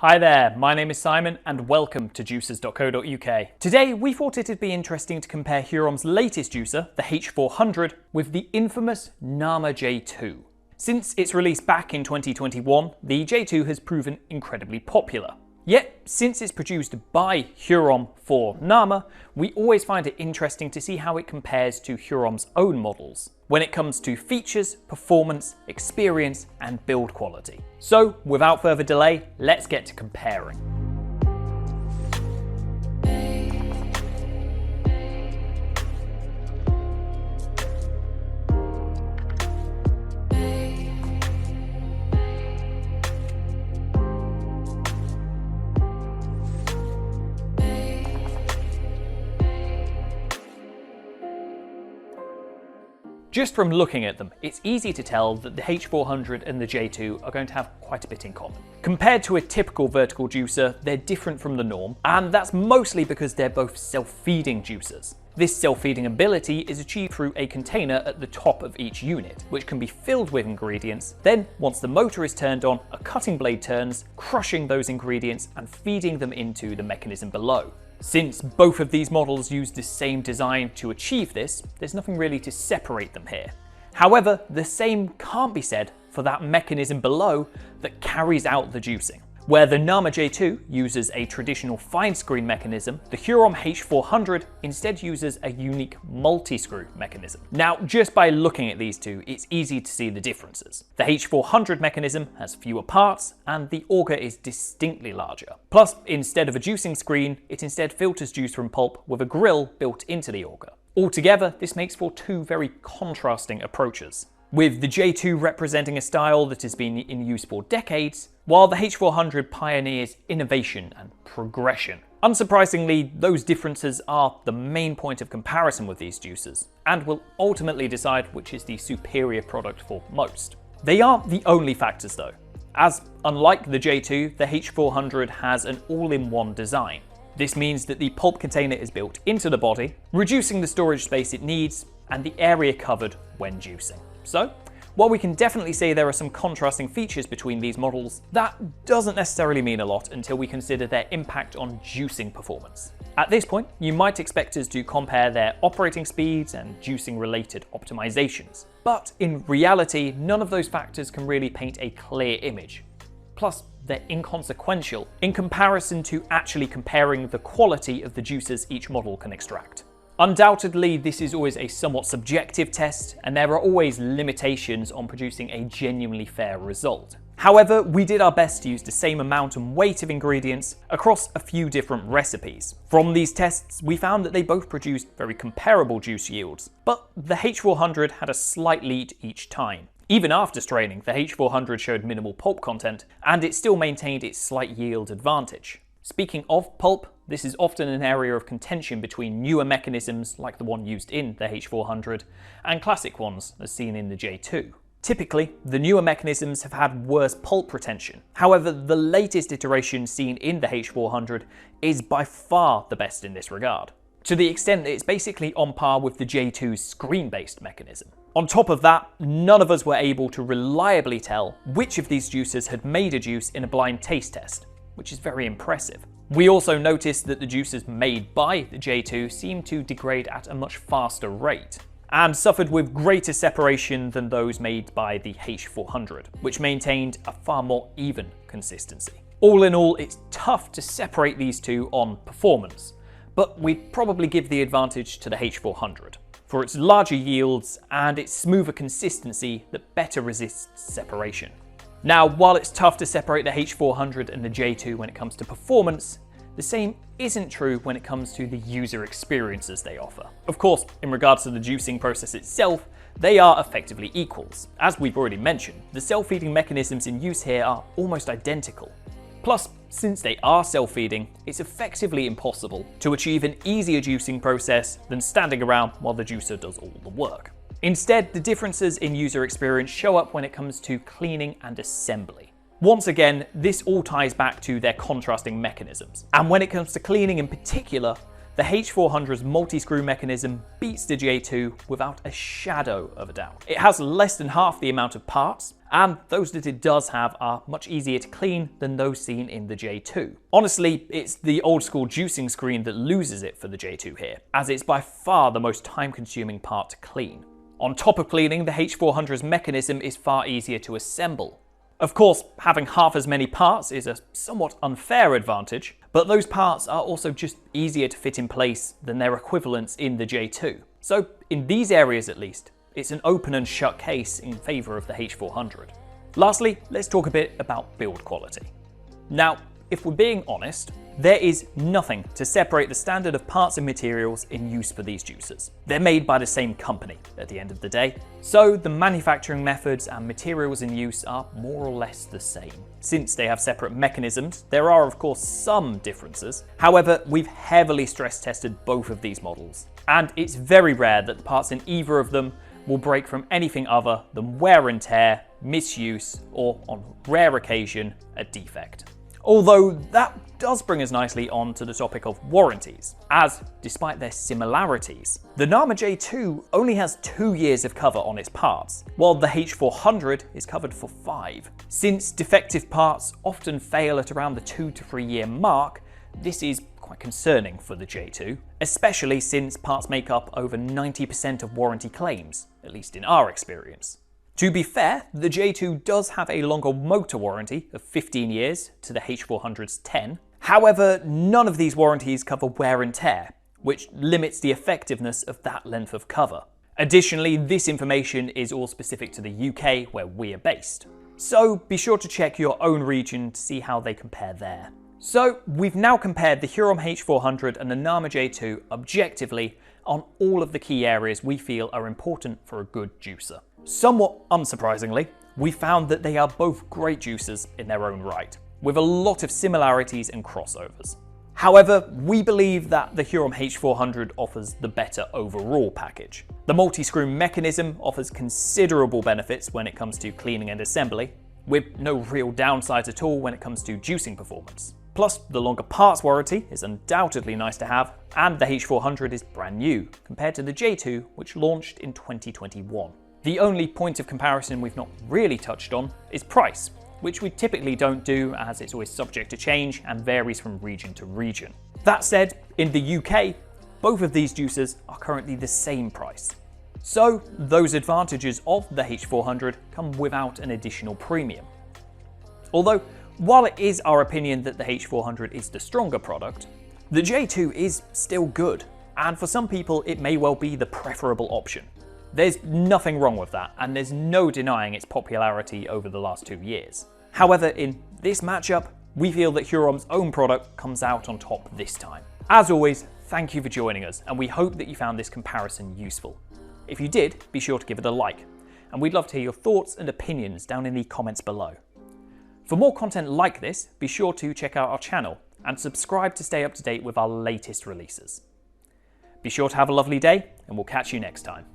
Hi there, my name is Simon and welcome to Juicers.co.uk. Today we thought it'd be interesting to compare Hurom's latest juicer, the H400, with the infamous Nama J2. Since its release back in 2021, the J2 has proven incredibly popular. Yet, since it's produced by Hurom for Nama, we always find it interesting to see how it compares to Hurom's own models when it comes to features, performance, experience, and build quality. So, without further delay, let's get to comparing. Just from looking at them, it's easy to tell that the H400 and the J2 are going to have quite a bit in common. Compared to a typical vertical juicer, they're different from the norm, and that's mostly because they're both self-feeding juicers. This self-feeding ability is achieved through a container at the top of each unit, which can be filled with ingredients. Then, once the motor is turned on, a cutting blade turns, crushing those ingredients and feeding them into the mechanism below. Since both of these models use the same design to achieve this, there's nothing really to separate them here. However, the same can't be said for that mechanism below that carries out the juicing. Where the Nama J2 uses a traditional fine screen mechanism, the Hurom H400 instead uses a unique multi-screw mechanism. Now, just by looking at these two, it's easy to see the differences. The H400 mechanism has fewer parts, and the auger is distinctly larger. Plus, instead of a juicing screen, it instead filters juice from pulp with a grill built into the auger. Altogether, this makes for two very contrasting approaches, with the J2 representing a style that has been in use for decades, while the H400 pioneers innovation and progression. Unsurprisingly, those differences are the main point of comparison with these juicers, and will ultimately decide which is the superior product for most. They aren't the only factors though, as unlike the J2, the H400 has an all-in-one design. This means that the pulp container is built into the body, reducing the storage space it needs and the area covered when juicing. So, while we can definitely say there are some contrasting features between these models, that doesn't necessarily mean a lot until we consider their impact on juicing performance. At this point, you might expect us to compare their operating speeds and juicing related optimizations. But in reality, none of those factors can really paint a clear image. Plus, they're inconsequential in comparison to actually comparing the quality of the juicers each model can extract. Undoubtedly, this is always a somewhat subjective test, and there are always limitations on producing a genuinely fair result. However, we did our best to use the same amount and weight of ingredients across a few different recipes. From these tests, we found that they both produced very comparable juice yields, but the H400 had a slight lead each time. Even after straining, the H400 showed minimal pulp content, and it still maintained its slight yield advantage. Speaking of pulp, this is often an area of contention between newer mechanisms like the one used in the H400 and classic ones as seen in the J2. Typically, the newer mechanisms have had worse pulp retention. However, the latest iteration seen in the H400 is by far the best in this regard, to the extent that it's basically on par with the J2's screen-based mechanism. On top of that, none of us were able to reliably tell which of these juicers had made a juice in a blind taste test, which is very impressive. We also noticed that the juicers made by the J2 seemed to degrade at a much faster rate, and suffered with greater separation than those made by the H400, which maintained a far more even consistency. All in all, it's tough to separate these two on performance, but we'd probably give the advantage to the H400, for its larger yields and its smoother consistency that better resists separation. Now, while it's tough to separate the H400 and the J2 when it comes to performance, the same isn't true when it comes to the user experiences they offer. Of course, in regards to the juicing process itself, they are effectively equals. As we've already mentioned, the self-feeding mechanisms in use here are almost identical. Plus, since they are self-feeding, it's effectively impossible to achieve an easier juicing process than standing around while the juicer does all the work. Instead, the differences in user experience show up when it comes to cleaning and assembly. Once again, this all ties back to their contrasting mechanisms. And when it comes to cleaning in particular, the H400's multi-screw mechanism beats the J2 without a shadow of a doubt. It has less than half the amount of parts, and those that it does have are much easier to clean than those seen in the J2. Honestly, it's the old school juicing screen that loses it for the J2 here, as it's by far the most time-consuming part to clean. On top of cleaning, the H400's mechanism is far easier to assemble. Of course, having half as many parts is a somewhat unfair advantage, but those parts are also just easier to fit in place than their equivalents in the J2. So, in these areas at least, it's an open and shut case in favour of the H400. Lastly, let's talk a bit about build quality. Now, if we're being honest, there is nothing to separate the standard of parts and materials in use for these juicers. They're made by the same company at the end of the day, so the manufacturing methods and materials in use are more or less the same. Since they have separate mechanisms, there are of course some differences. However, we've heavily stress tested both of these models, and it's very rare that the parts in either of them will break from anything other than wear and tear, misuse, or on rare occasion, a defect. Although that does bring us nicely on to the topic of warranties, as despite their similarities, the Nama J2 only has 2 years of cover on its parts, while the H400 is covered for 5. Since defective parts often fail at around the 2 to 3 year mark, this is quite concerning for the J2, especially since parts make up over 90% of warranty claims, at least in our experience. To be fair, the J2 does have a longer motor warranty of 15 years to the H400's 10. However, none of these warranties cover wear and tear, which limits the effectiveness of that length of cover. Additionally, this information is all specific to the UK where we are based. So be sure to check your own region to see how they compare there. So we've now compared the Hurom H400 and the Nama J2 objectively on all of the key areas we feel are important for a good juicer. Somewhat unsurprisingly, we found that they are both great juicers in their own right, with a lot of similarities and crossovers. However, we believe that the Hurom H400 offers the better overall package. The multi-screw mechanism offers considerable benefits when it comes to cleaning and assembly, with no real downsides at all when it comes to juicing performance. Plus, the longer parts warranty is undoubtedly nice to have, and the H400 is brand new, compared to the J2, which launched in 2021. The only point of comparison we've not really touched on is price, which we typically don't do as it's always subject to change and varies from region to region. That said, in the UK, both of these juicers are currently the same price. So those advantages of the H400 come without an additional premium. Although, while it is our opinion that the H400 is the stronger product, the J2 is still good, and for some people it may well be the preferable option. There's nothing wrong with that, and there's no denying its popularity over the last 2 years. However, in this matchup, we feel that Hurom's own product comes out on top this time. As always, thank you for joining us, and we hope that you found this comparison useful. If you did, be sure to give it a like, and we'd love to hear your thoughts and opinions down in the comments below. For more content like this, be sure to check out our channel and subscribe to stay up to date with our latest releases. Be sure to have a lovely day, and we'll catch you next time.